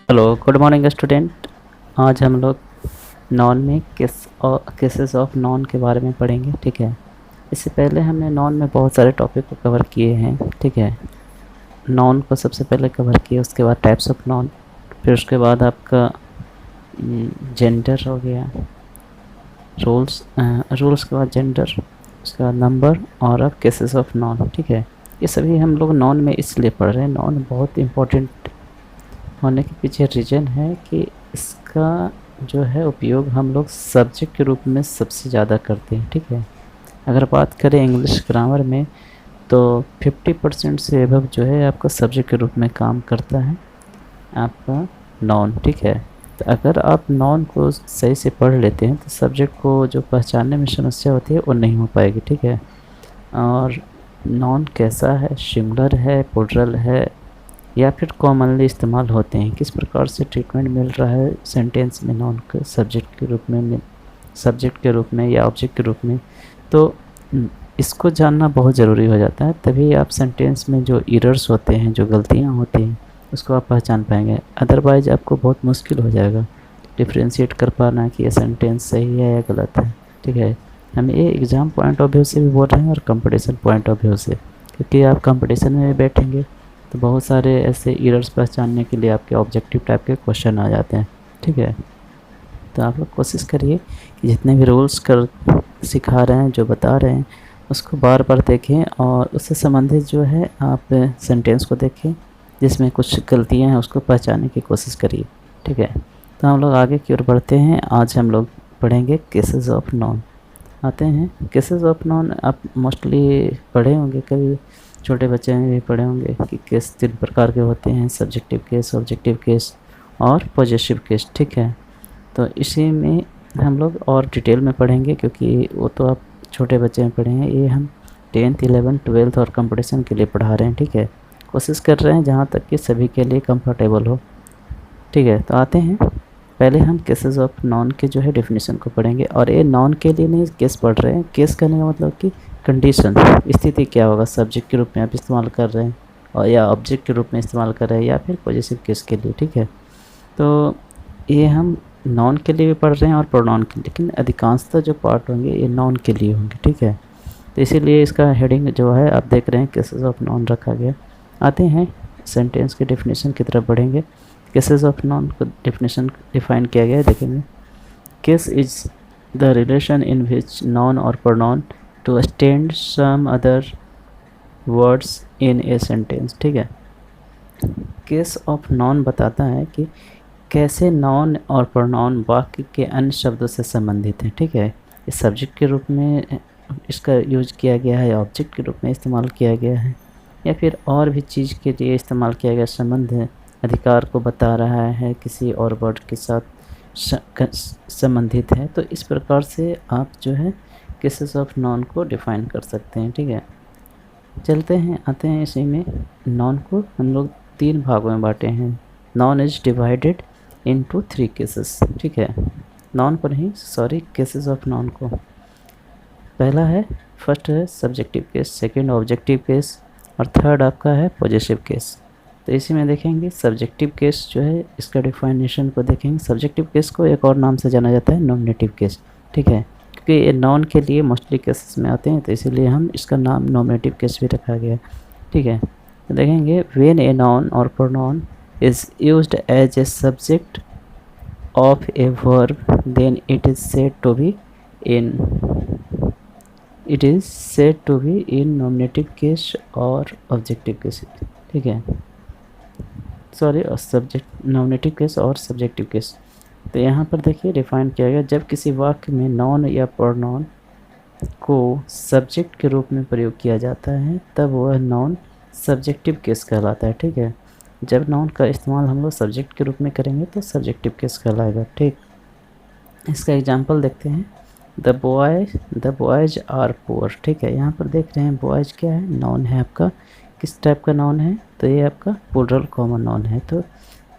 Hello, good morning student. आज हम लोग नॉन में केसेस ऑफ नॉन के बारे में पढ़ेंगे। ठीक है, इससे पहले हमने नॉन में बहुत सारे टॉपिक को कवर किए हैं। ठीक है, नॉन को सबसे पहले कवर किया, उसके बाद टाइप्स ऑफ नॉन, फिर उसके बाद आपका जेंडर हो गया, रूल्स के बाद जेंडर, उसके बाद नंबर और अब केसेस ऑफ नॉन। ठीक है, ये सभी हम लोग नॉन में इसलिए पढ़ रहे हैं। नॉन बहुत इम्पोर्टेंट होने के पीछे रीज़न है कि इसका जो है उपयोग हम लोग सब्जेक्ट के रूप में सबसे ज़्यादा करते हैं। ठीक है, अगर बात करें इंग्लिश ग्रामर में तो 50% से एबव जो है आपका सब्जेक्ट के रूप में काम करता है आपका नॉन। ठीक है, तो अगर आप नॉन को सही से पढ़ लेते हैं तो सब्जेक्ट को जो पहचानने में समस्या होती है वो नहीं हो पाएगी। ठीक है, और नॉन कैसा है, सिंगुलर है, प्लूरल है, या फिर कॉमनली इस्तेमाल होते हैं, किस प्रकार से ट्रीटमेंट मिल रहा है सेंटेंस में नॉन के सब्जेक्ट के रूप में या ऑब्जेक्ट के रूप में, तो इसको जानना बहुत ज़रूरी हो जाता है। तभी आप सेंटेंस में जो एरर्स होते हैं, जो गलतियाँ होती हैं, उसको आप पहचान पाएंगे। अदरवाइज आपको बहुत मुश्किल हो जाएगा डिफ्रेंशिएट कर पाना कि ये सेंटेंस सही है या गलत है। ठीक है, हम ये एग्ज़ाम पॉइंट ऑफ व्यू से भी बोल रहे हैं और कंपटीशन पॉइंट ऑफ व्यू से, क्योंकि आप कंपटीशन में बैठेंगे तो बहुत सारे ऐसे एरर्स पहचानने के लिए आपके ऑब्जेक्टिव टाइप के क्वेश्चन आ जाते हैं। ठीक है, तो आप लोग कोशिश करिए कि जितने भी रूल्स कर सिखा रहे हैं, जो बता रहे हैं, उसको बार बार देखें और उससे संबंधित जो है आप सेंटेंस को देखें जिसमें कुछ गलतियां हैं, उसको पहचानने की कोशिश करिए। ठीक है, तो हम लोग आगे की ओर बढ़ते हैं। आज हम लोग पढ़ेंगे केसेस ऑफ नॉन। आते हैं केसेस ऑफ नॉन, आप मोस्टली पढ़े होंगे, कभी छोटे बच्चे में भी पढ़े होंगे कि केस 3 प्रकार के होते हैं: सब्जेक्टिव केस, ऑब्जेक्टिव केस और पॉजेसिव केस। ठीक है, तो इसी में हम लोग और डिटेल में पढ़ेंगे, क्योंकि वो तो आप छोटे बच्चे में पढ़े हैं, ये हम 10th 11th 12th और कंपटीशन के लिए पढ़ा रहे हैं। ठीक है, कोशिश कर रहे हैं जहाँ तक कि सभी के लिए कंफर्टेबल हो। ठीक है, तो आते हैं, पहले हम केसेस ऑफ नॉन के जो है डेफिनेशन को पढ़ेंगे। और ये नॉन के लिए नहीं केस पढ़ रहे हैं, केस करने का मतलब कि कंडीशन, स्थिति क्या होगा, सब्जेक्ट के रूप में आप इस्तेमाल कर रहे हैं और या ऑब्जेक्ट के रूप में इस्तेमाल कर रहे हैं या फिर पॉजेसिव केस के लिए। ठीक है, तो ये हम नॉन के लिए भी पढ़ रहे हैं और प्रोनाउन के लिए, लेकिन अधिकांशतः जो पार्ट होंगे ये नॉन के लिए होंगे। ठीक है, तो इसीलिए इसका हेडिंग जो है आप देख रहे हैं केसेस ऑफ नॉन रखा गया। आते हैं सेंटेंस के डेफिनेशन की तरफ बढ़ेंगे। केसेस ऑफ नॉन को डेफिनेशन डिफाइन किया गया है, देखेंगे। Case is the relation in which noun or pronoun to stand some other words in a sentence. ठीक है, केस ऑफ नॉन बताता है कि कैसे नॉन और प्रोनाउन वाक्य के अन्य शब्दों से संबंधित हैं। ठीक है, इस सब्जेक्ट के रूप में इसका यूज किया गया है, ऑब्जेक्ट के रूप में इस्तेमाल किया गया है, या फिर और भी चीज़ के लिए इस्तेमाल किया गया। संबंध है, अधिकार को बता रहा है, किसी और वर्ड के साथ संबंधित है। तो इस प्रकार से आप जो है केसेस ऑफ नॉन को डिफ़ाइन कर सकते हैं। ठीक है, चलते हैं, आते हैं इसी में। नॉन को हम लोग 3 भागों में बांटे हैं। Non is divided into 3 cases. ठीक है, नॉन को नहीं, सॉरी, केसेस ऑफ नॉन को। पहला है, फर्स्ट है subjective case, second objective case और थर्ड आपका है पॉजेसिव केस। तो इसी में देखेंगे सब्जेक्टिव केस जो है, इसका डिफाइनेशन को देखेंगे। सब्जेक्टिव केस को एक और नाम से जाना जाता है नॉमिनेटिव केस। ठीक है, क्योंकि ये नॉन के लिए मोस्टली केसेस में आते हैं, तो इसीलिए हम इसका नाम नॉमिनेटिव केस भी रखा गया। ठीक है, तो देखेंगे, when a non or pronoun is used as a subject of a verb, then it is said to be in nominative case or objective case। ठीक है, सॉरी, सब्जेक्ट नॉमिनेटिव केस और सब्जेक्टिव केस। तो यहाँ पर देखिए define किया गया, जब किसी वाक्य में नॉन या प्रोनाउन को सब्जेक्ट के रूप में प्रयोग किया जाता है तब वह नॉन सब्जेक्टिव केस कहलाता है। ठीक है, जब नाउन का इस्तेमाल हम लोग सब्जेक्ट के रूप में करेंगे तो सब्जेक्टिव केस कहलाएगा। ठीक, इसका एग्जांपल देखते हैं। The boys are poor. ठीक है, यहाँ पर देख रहे हैं बॉयज क्या है, नाउन है आपका। किस टाइप का नाउन है, तो ये आपका प्लूरल कॉमन नाउन है। तो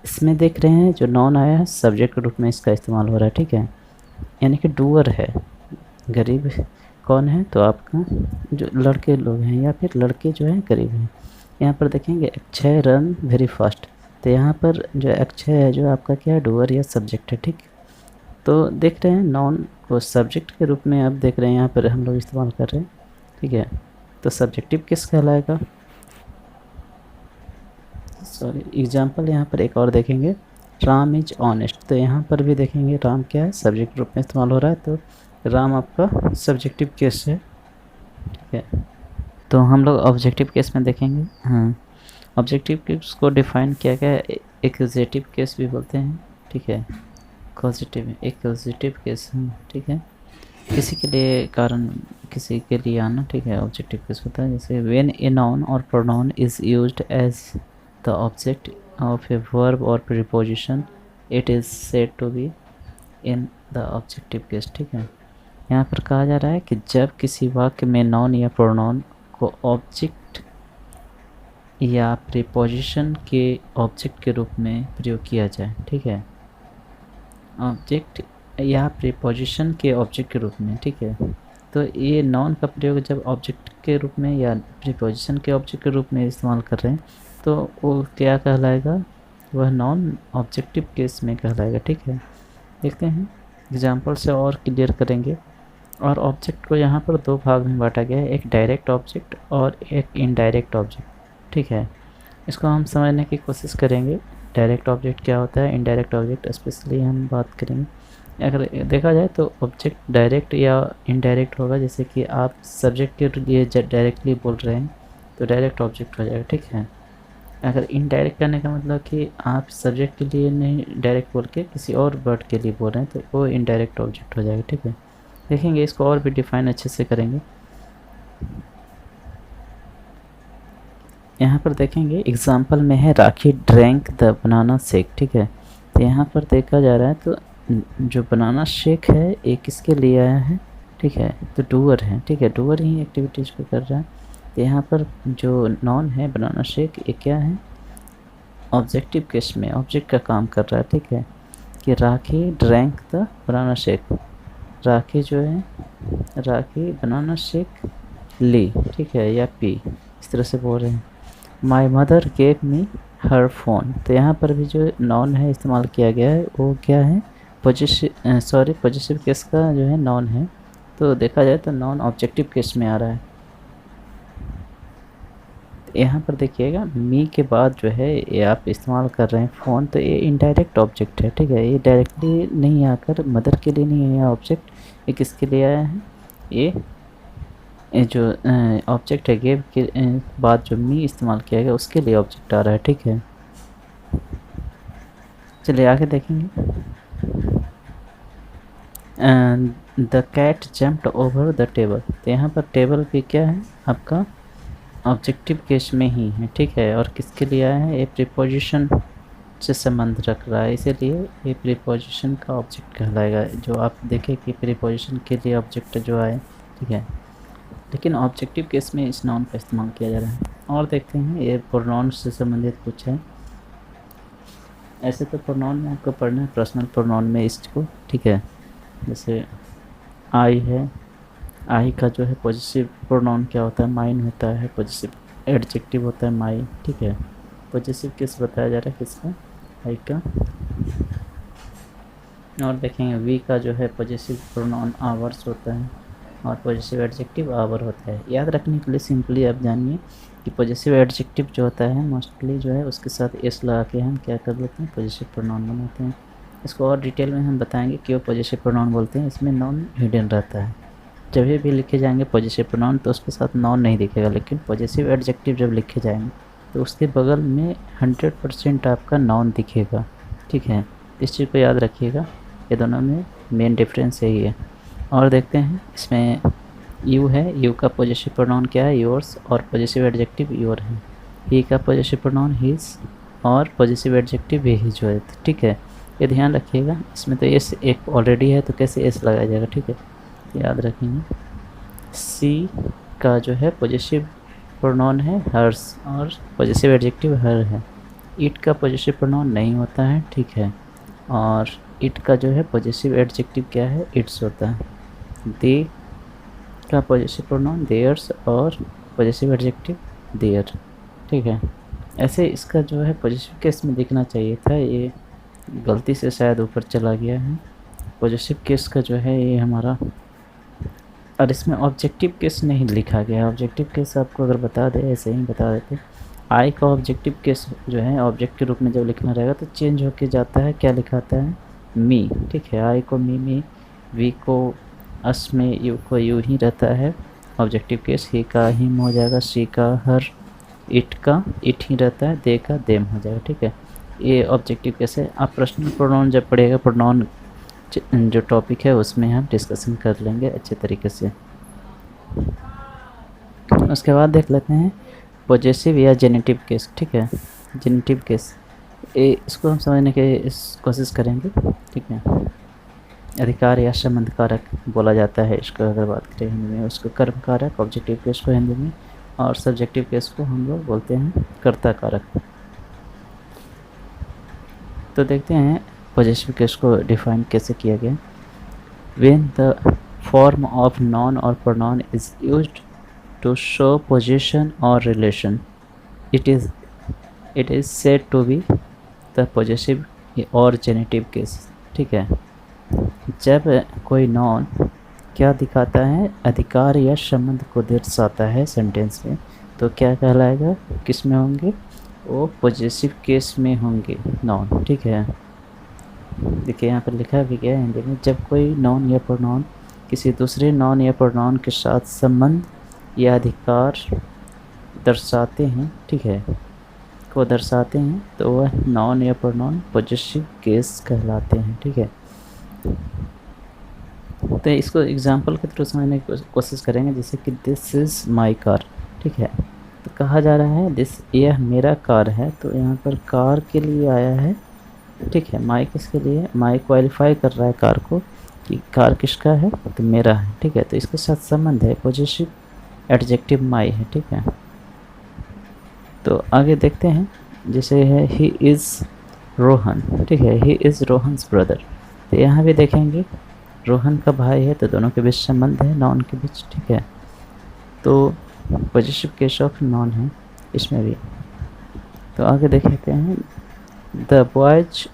इसमें देख रहे हैं जो नाउन आया है सब्जेक्ट के रूप में इसका इस्तेमाल हो रहा है। ठीक है, यानी कि डूअर है। गरीब कौन है, तो आपका जो लड़के लोग हैं या फिर लड़के जो हैं गरीब हैं। यहाँ पर देखेंगे 6 रन वेरी फास्ट, तो यहाँ पर जो अक्षय है जो आपका क्या है, डूअर या सब्जेक्ट है, ठीक। तो देख रहे हैं नाउन को सब्जेक्ट के रूप में अब देख रहे हैं यहाँ पर हम लोग इस्तेमाल कर रहे हैं, ठीक है। तो सब्जेक्टिव किस कहलाएगा, सॉरी एग्जाम्पल यहाँ पर एक और देखेंगे, राम इज ऑनेस्ट। तो यहाँ पर भी देखेंगे राम क्या है, सब्जेक्ट रूप में इस्तेमाल हो रहा है, तो राम आपका सब्जेक्टिव केस है, ठीक है। तो हम लोग ऑब्जेक्टिव केस में देखेंगे, हाँ ऑब्जेक्टिव केस को डिफाइन किया गया है, एक्यूजेटिव केस भी बोलते हैं, ठीक है। पॉजिटिव एक्यूजेटिव केस, ठीक है, किसी के लिए कारण किसी के लिए आना, ठीक है, ऑब्जेक्टिव केस होता है। जैसे when a noun or pronoun is used as the object of a verb or preposition it is said to be in the objective case, ठीक है। यहाँ पर कहा जा रहा है कि जब किसी वाक्य में नाउन या प्रोनाउन को ऑब्जेक्ट या प्रीपोजिशन के ऑब्जेक्ट के रूप में प्रयोग किया जाए, ठीक है, ऑब्जेक्ट या प्रीपोजिशन के ऑब्जेक्ट के रूप में, ठीक है। तो ये नाउन का प्रयोग जब ऑब्जेक्ट के रूप में या प्रीपोजिशन के ऑब्जेक्ट के रूप में इस्तेमाल कर रहे हैं तो वो क्या कहलाएगा, वह नाउन ऑब्जेक्टिव केस में कहलाएगा, ठीक है। देखते हैं एग्जाम्पल से और क्लियर करेंगे। और ऑब्जेक्ट को यहाँ पर दो भाग में बांटा गया है, एक डायरेक्ट ऑब्जेक्ट और एक इनडायरेक्ट ऑब्जेक्ट, ठीक है। इसको हम समझने की कोशिश करेंगे, डायरेक्ट ऑब्जेक्ट क्या होता है, इनडायरेक्ट ऑब्जेक्ट स्पेशली हम बात करेंगे। अगर देखा जाए तो ऑब्जेक्ट डायरेक्ट या इनडायरेक्ट होगा, जैसे कि आप सब्जेक्ट के लिए डायरेक्टली बोल रहे हैं तो डायरेक्ट ऑब्जेक्ट हो जाएगा, ठीक है। अगर इनडायरेक्ट करने का मतलब कि आप सब्जेक्ट के लिए नहीं डायरेक्ट बोल के किसी और वर्ड के लिए बोल रहे हैं तो वो इनडायरेक्ट ऑब्जेक्ट हो जाएगा, ठीक है। देखेंगे इसको और भी डिफाइन अच्छे से करेंगे। यहाँ पर देखेंगे एग्जाम्पल में है राखी ड्रैंक द बनाना शेक, ठीक है। तो यहाँ पर देखा जा रहा है तो जो बनाना शेक है ये किसके लिए आया है, ठीक है, तो डूअर है, ठीक है, डूअर ही एक्टिविटीज़ को कर रहा है। तो यहाँ पर जो नॉन है बनाना शेक ये क्या है, ऑब्जेक्टिव केस में ऑब्जेक्ट का काम कर रहा है, ठीक है, कि राखी ड्रैंक द बनाना शेक, राखी जो है राखी बनाना शेक ली, ठीक है, या पी, इस तरह से बोल रहे हैं। My mother gave me her phone. तो यहाँ पर भी जो नॉन है इस्तेमाल किया गया है वो क्या है, पॉजिटिव केस का जो है नॉन है। तो देखा जाए तो नॉन ऑब्जेक्टिव केस में आ रहा है। यहाँ पर देखिएगा मी के बाद जो है ये आप इस्तेमाल कर रहे हैं फ़ोन, तो ये इनडायरेक्ट ऑब्जेक्ट है, ठीक है, ये डायरेक्टली नहीं आकर मदर के लिए नहीं है ऑब्जेक्ट, ये किसके लिए आया है, ये जो ऑब्जेक्ट है गेव के बाद जो मी इस्तेमाल किया गया उसके लिए ऑब्जेक्ट आ रहा है, ठीक है। चलिए आगे देखेंगे। The cat jumped over the table. तो यहाँ पर टेबल भी क्या है आपका ऑब्जेक्टिव केस में ही है, ठीक है, और किसके लिए आया है, ये प्रीपोजिशन से संबंध रख रहा है, इसीलिए ये प्रीपोजिशन का ऑब्जेक्ट कहलाएगा। जो आप देखें कि प्रीपोजिशन के लिए ऑब्जेक्ट जो आए, ठीक है, लेकिन ऑब्जेक्टिव केस में इस नाउन का इस्तेमाल किया जा रहा है। और देखते हैं ये प्रोनाउन से संबंधित कुछ है। ऐसे तो प्रोनाउन में आपको पढ़ना है पर्सनल प्रोनाउन में इसको, ठीक है, जैसे आई है, आई का जो है पॉजिटिव प्रोनाउन क्या होता है, माइन होता है, पॉजिटिव एडजेक्टिव होता है माई, ठीक है। पॉजिटिव किस बताया जा रहा है किसका, आई का। और देखेंगे वी का जो है पॉजिटिव प्रोनाउन आवर्स होता है और पॉजिटिव एडजेक्टिव आवर होता है। याद रखने के लिए सिंपली आप जानिए कि पॉजिटिव एडजेक्टिव जो होता है मोस्टली जो है उसके साथ एस लगा के हम क्या कर लेते हैं, पॉजिटिव प्रोनाउन बनाते हैं। इसको और डिटेल में हम बताएंगे क्यों पॉजिटिव प्रोनाउन बोलते हैं। इसमें नॉन हिडन रहता है, जब भी लिखे जाएंगे पॉजिटिव प्रोनाउन तो उसके साथ नॉन नहीं दिखेगा, लेकिन पॉजिटिव एडजेक्टिव जब लिखे जाएंगे तो उसके बगल में 100% आपका नॉन दिखेगा, ठीक है। इस चीज़ को याद रखिएगा, ये दोनों में मेन डिफरेंस यही है। और देखते हैं इसमें यू है, यू का पॉजिटिव प्रोनाउन क्या है, योर्स, और पॉजिटिव एडजेक्टिव योर है। ही का पॉजिटिव प्रोनाउन हिज और पॉजिटिव एडजेक्टिव हिज है, ठीक है, ये ध्यान रखिएगा। इसमें तो एस एक ऑलरेडी है तो कैसे एस लगाया जाएगा, ठीक है, याद रखेंगे। सी का जो है पॉजिटिव प्रोनाउन है हर्स और पॉजिटिव एडजेक्टिव हर है। इट का पॉजिटिव प्रोनाउन नहीं होता है, ठीक है, और इट का जो है पॉजिटिव एडजेक्टिव क्या है, इट्स होता है। दे का पॉजिटिव प्रोनाउन देयर्स और पॉजिटिव एडजेक्टिव देयर, ठीक है। ऐसे इसका जो है पॉजिटिव केस में दिखना चाहिए था, ये गलती से शायद ऊपर चला गया है। पॉजिटिव केस का जो है ये हमारा, और इसमें ऑब्जेक्टिव केस नहीं लिखा गया। ऑब्जेक्टिव केस आपको अगर बता दे, ऐसे ही बता देते, आई का ऑब्जेक्टिव केस जो है ऑब्जेक्ट के रूप में जब लिखना रहेगा तो चेंज होके जाता है, क्या लिखाता है, मी, ठीक है। आई को मी में, वी को अस में, यू को यू ही रहता है ऑब्जेक्टिव केस। ही का हिम हो जाएगा, शी का हर, इट का इट ही रहता है, दे का देम हो जाएगा, ठीक है। ये ऑब्जेक्टिव केस है। आप पर्सनल प्रोनाउन जब पढ़ेगा, प्रोनाउन जो टॉपिक है उसमें हम डिस्कशन कर लेंगे अच्छे तरीके से। उसके बाद देख लेते हैं पॉजेसिव या जेनेटिव केस, ठीक है। जेनेटिव केस इसको हम समझने की कोशिश करेंगे, ठीक है। अधिकार या संबंध कारक बोला जाता है इसको, अगर बात करें हिंदी में उसको कर्म कारक, ऑब्जेक्टिव केस को हिंदी में, और सब्जेक्टिव केस को हम लोग बोलते हैं कर्ता कारक। तो देखते हैं पॉजेसिव केस को डिफाइन कैसे किया गया। When the form of noun or pronoun is used to show position or relation, it is said to be the possessive or genitive case, ठीक है। जब कोई नॉन क्या दिखाता है, अधिकार या संबंध को दर्शाता है सेंटेंस में, तो क्या कहलाएगा, किस में होंगे, वो पॉजेसिव केस में होंगे नॉन, ठीक है। देखिए यहाँ पर लिखा भी गया है हिंदी में, जब कोई नॉन या प्रोनाउन किसी दूसरे नॉन या प्रोनाउन के साथ संबंध या अधिकार दर्शाते हैं, ठीक है, को दर्शाते हैं, तो वह नॉन या प्रोनाउन पॉजेसिव केस कहलाते हैं, ठीक है। तो इसको एग्जांपल के थ्रू समझने की कोशिश करेंगे, जैसे कि दिस इज़ माय कार, ठीक है। तो कहा जा रहा है दिस, यह मेरा कार है, तो यहाँ पर कार के लिए आया है, ठीक है। माय किसके लिए, माय क्वालिफाई कर रहा है कार को कि कार किसका है, तो मेरा है, ठीक है। तो इसके साथ संबंध है, पॉजेसिव एडजेक्टिव माई है, ठीक है। तो आगे देखते हैं, जैसे है ही इज़ रोहन, ठीक है, ही इज़ रोहन्स ब्रदर। तो यहाँ भी देखेंगे रोहन का भाई है, तो दोनों के बीच संबंध है, नॉन के बीच, ठीक है। तो पॉजेसिव केस ऑफ नॉन है इसमें भी। तो आगे देख लेते हैं, the boys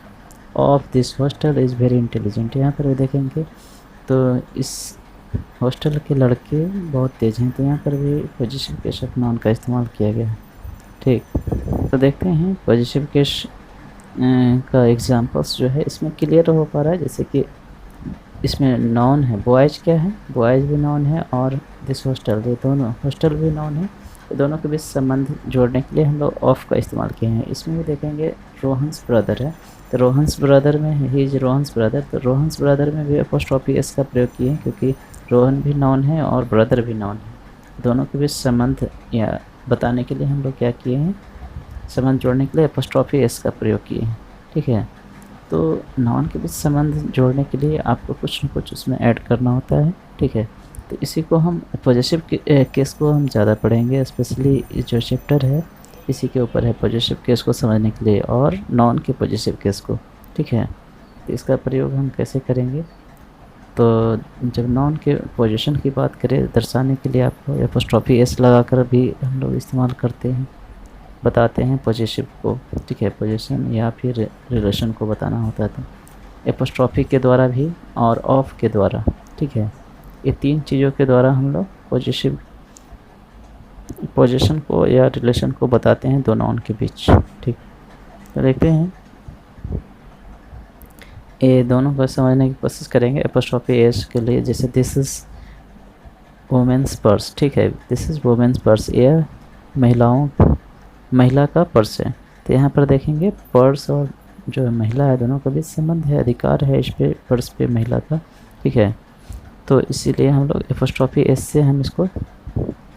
of this hostel is very intelligent. यहाँ पर भी देखेंगे तो इस हॉस्टल के लड़के बहुत तेज़ हैं, तो यहाँ पर भी पॉजेसिव केस ऑफ नॉन का इस्तेमाल किया गया है, ठीक। तो देखते हैं पॉजेसिव केस का एग्जांपल्स जो है इसमें क्लियर हो पा रहा है। जैसे कि इसमें नॉन है, बॉयज क्या है, बॉयज भी नॉन है, और दिस हॉस्टल, ये दोनों हॉस्टल भी नॉन है। तो दोनों के बीच संबंध जोड़ने के लिए हम लोग ऑफ का इस्तेमाल किए हैं। इसमें भी देखेंगे रोहन्स ब्रदर है, तो रोहन्स ब्रदर में ही इज रोहन्स ब्रदर, तो रोहन्स ब्रदर में भी अपोस्ट्रोफी एस का प्रयोग किए हैं, क्योंकि रोहन भी नॉन है और ब्रदर भी नॉन है। दोनों के बीच संबंध या बताने के लिए हम लोग क्या किए हैं, संबंध जोड़ने के लिए अपोस्ट्रोफी एस का प्रयोग किए हैं, ठीक है। तो नॉन के बीच संबंध जोड़ने के लिए आपको कुछ न कुछ उसमें ऐड करना होता है, ठीक है। तो इसी को हम पॉजेसिव केस को हम ज़्यादा पढ़ेंगे, स्पेशली जो चैप्टर है इसी के ऊपर है, पॉजेसिव केस को समझने के लिए और नॉन के पॉजेसिव केस को, ठीक है। तो इसका प्रयोग हम कैसे करेंगे, तो जब नॉन के पोजीशन की बात करें दर्शाने के लिए आपको एपोस्ट्रोफी एस लगाकर भी हम लोग इस्तेमाल करते हैं, बताते हैं पॉजेसिव को, ठीक है। पोजीशन या फिर रिलेशन को बताना होता है तो एपोस्ट्रोफी के द्वारा भी और ऑफ के द्वारा, ठीक है। ये तीन चीज़ों के द्वारा हम लोग पोजीशन को या रिलेशन को बताते हैं दो नॉन के बीच, ठीक। तो देखते हैं, ये दोनों को समझने की कोशिश करेंगे एपोस्ट्रोफी एस के लिए। जैसे दिस इज़ वुमेन्स पर्स, ठीक है, दिस इज़ वुमेन्स पर्स, यह महिला का पर्स है। तो यहाँ पर देखेंगे पर्स और जो महिला है दोनों का भी संबंध है, अधिकार है इस पे पर्स पे महिला का, ठीक है। तो इसीलिए हम लोग एपोस्ट्रोफी एस से हम इसको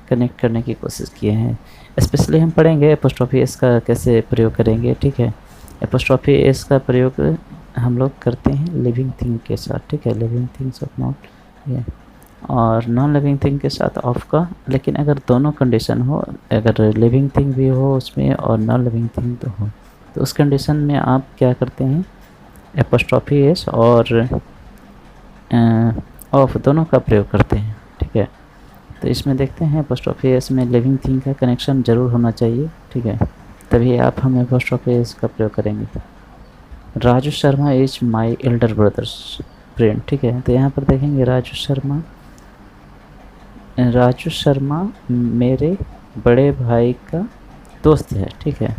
कनेक्ट करने की कोशिश किए हैं। स्पेशली हम पढ़ेंगे एपोस्ट्रोफी एस का कैसे प्रयोग करेंगे, ठीक है। एपोस्ट्रोफी एस का प्रयोग हम लोग करते हैं लिविंग थिंग के साथ, ठीक है, लिविंग थिंग्स ऑफ नॉट, ये और नॉन लिविंग थिंग के साथ ऑफ का। लेकिन अगर दोनों कंडीशन हो, अगर लिविंग थिंग भी हो उसमें और नॉन लिविंग थिंग तो हो, तो उस कंडीशन में आप क्या करते हैं, एपोस्ट्रोफी एस और ऑफ दोनों का प्रयोग करते हैं, ठीक है। तो इसमें देखते हैं एपोस्ट्रोफी एस में लिविंग थिंग का कनेक्शन ज़रूर होना चाहिए, ठीक है। तभी आप हम एपोस्ट्रोफी एस का प्रयोग करेंगे। Raju Sharma is my elder brothers friend, ठीक है। तो यहाँ पर देखेंगे राजू शर्मा मेरे बड़े भाई का दोस्त है, ठीक है।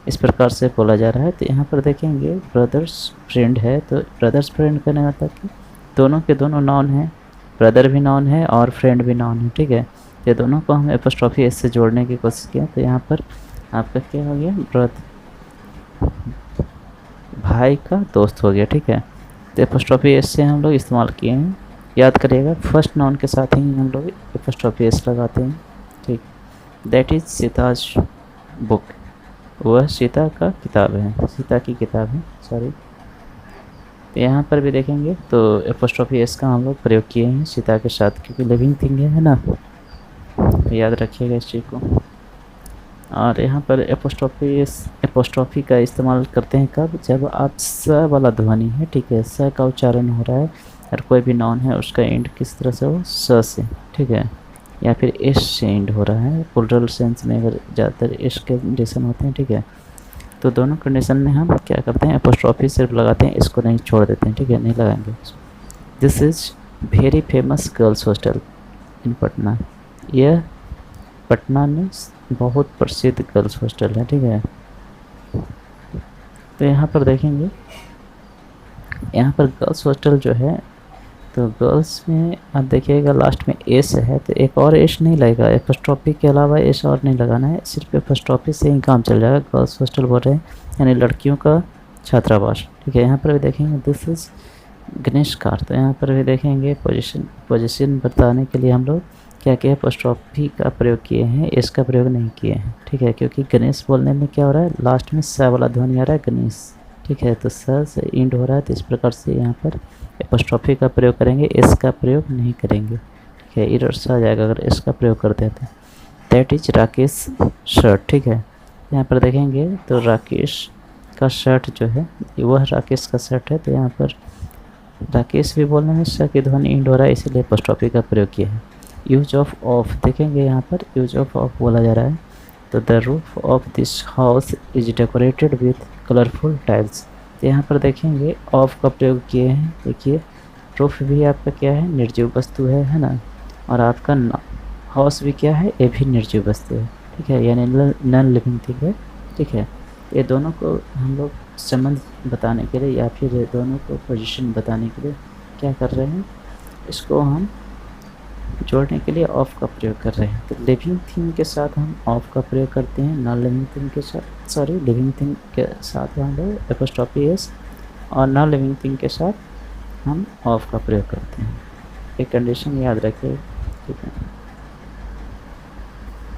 इस प्रकार से बोला जा रहा है। तो यहाँ पर देखेंगे ब्रदर्स फ्रेंड है, तो ब्रदर्स फ्रेंड कहने मतलब कि दोनों के दोनों नाउन हैं, ब्रदर भी नाउन है और फ्रेंड भी नाउन है, ठीक है। ये दोनों को हम एपोस्ट्रोफी एस से जोड़ने की कोशिश किया। तो यहाँ पर आपका क्या हो गया, ब्रदर भाई का दोस्त हो गया, ठीक है। तो एपोस्ट्रोफी एस से हम लोग इस्तेमाल किए हैं, याद करिएगा फर्स्ट नाउन के साथ ही हम लोग एपोस्ट्रोफी एस लगाते हैं, ठीक। दैट इज सीताज बुक, वह सीता का किताब है, सीता की किताब है, सॉरी। तो यहाँ पर भी देखेंगे तो एपोस्ट्रोफी एस का हम लोग प्रयोग किए हैं सीता के साथ, क्योंकि लिविंग थिंग है ना, तो याद रखिएगा इस चीज़ को। और यहाँ पर एपोस्ट्रोफी का इस्तेमाल करते हैं कब, जब आप स वाला ध्वनि है, ठीक है, स का उच्चारण हो रहा है और कोई भी नाउन है उसका एंड किस तरह से हो, स से, ठीक है, या फिर एस से एंड हो रहा है। प्लूरल सेंस में अगर ज़्यादातर एस के कंडीशन होते हैं, ठीक है। तो दोनों कंडीशन में हम क्या करते हैं, एपोस्ट्रोफी सिर्फ लगाते हैं, इसको नहीं छोड़ देते हैं, ठीक है, नहीं लगाएंगे। This is very famous girls hostel in Patna, यह पटना में बहुत प्रसिद्ध गर्ल्स हॉस्टल है, ठीक है। तो यहाँ पर देखेंगे, यहाँ पर गर्ल्स हॉस्टल जो है, तो गर्ल्स में आप देखिएगा लास्ट में एस है, तो एक और एस नहीं लगेगा, एपोस्ट्रोफी के अलावा एस और नहीं लगाना है, सिर्फ एपोस्ट्रोफी से ही काम चल जाएगा। गर्ल्स हॉस्टल बोल रहे हैं यानी लड़कियों का छात्रावास, ठीक है। यहाँ पर भी देखेंगे दिस इज गणेश कार, तो यहाँ पर भी देखेंगे पोजीशन बताने के लिए हम लोग क्या क्या एपोस्ट्रोफी का प्रयोग किए हैं, एस का प्रयोग नहीं किए हैं, ठीक है। क्योंकि गणेश बोलने में क्या हो रहा है, लास्ट में स वाला ध्वनि आ रहा है, गणेश, ठीक है, तो स से इंड हो रहा है, तो इस प्रकार से यहाँ पर एपोस्ट्रोफी का प्रयोग करेंगे, एस का प्रयोग नहीं करेंगे, ठीक है। एरर्स आ जाएगा अगर एस का प्रयोग करते हैं तो। दैट इज राकेश शर्ट, ठीक है। यहाँ पर देखेंगे तो राकेश का शर्ट जो है वह राकेश का शर्ट है, तो यहाँ पर राकेश भी बोलने में स की ध्वनि इंड हो रहा है, इसीलिए एपोस्ट्रोफी का प्रयोग किया है। यूज ऑफ देखेंगे, यहाँ पर यूज ऑफ बोला जा रहा है, तो the roof of this house is decorated with colourful tiles. तो यहाँ पर देखेंगे ऑफ का प्रयोग किए हैं, देखिए रूफ भी आपका क्या है, निर्जीव वस्तु है ना, और आपका हाउस भी क्या है, ये भी निर्जीव वस्तु है, ठीक है, यानी नॉन लिविंग थिंग है, ठीक है। ये दोनों को हम लोग संबंध बताने के लिए या फिर दोनों को पोजीशन बताने के लिए क्या कर रहे हैं, इसको हम जोड़ने के लिए ऑफ का प्रयोग कर रहे हैं। तो लिविंग थिंग के साथ हम ऑफ का प्रयोग करते हैं, नॉन लिविंग थिंग के साथ, सॉरी लिविंग थिंग के साथ हम लोग एपोस्ट्रोफी एस, और नॉन लिविंग थिंग के साथ हम ऑफ का प्रयोग करते हैं। एक कंडीशन याद रखिए, ठीक है।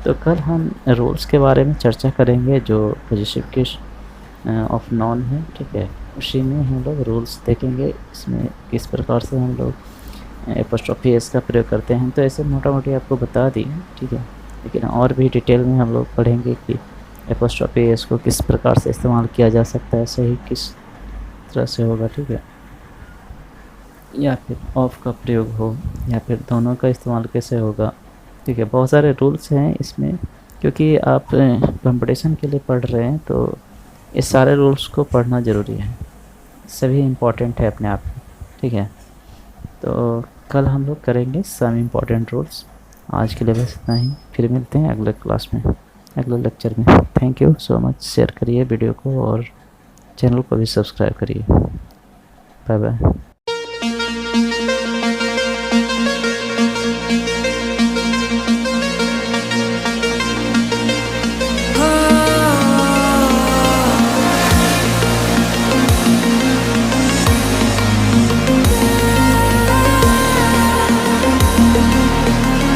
तो कल हम रूल्स के बारे में चर्चा करेंगे, जो पॉजिटिव केस ऑफ नॉन है, ठीक है, उसी में हम लोग रूल्स देखेंगे, इसमें किस प्रकार से हम लोग एपोस्ट्रोफी एस का प्रयोग करते हैं। तो ऐसे मोटा मोटी आपको बता दी, ठीक है, लेकिन और भी डिटेल में हम लोग पढ़ेंगे कि एपोस्ट्रोफी एस को किस प्रकार से इस्तेमाल किया जा सकता है, सही किस तरह से होगा, ठीक है, या फिर ऑफ का प्रयोग हो, या फिर दोनों का इस्तेमाल कैसे होगा, ठीक है। बहुत सारे रूल्स हैं इसमें, क्योंकि आप कंपटीशन के लिए पढ़ रहे हैं, तो इस सारे रूल्स को पढ़ना ज़रूरी है, सभी इम्पोर्टेंट है अपने आप में, ठीक है। तो कल हम लोग करेंगे सम इम्पॉर्टेंट रूल्स। आज के लिए बस इतना ही, फिर मिलते हैं अगले क्लास में, अगले लेक्चर में। Thank you so much, share करिए वीडियो को और चैनल को भी सब्सक्राइब करिए। Bye bye.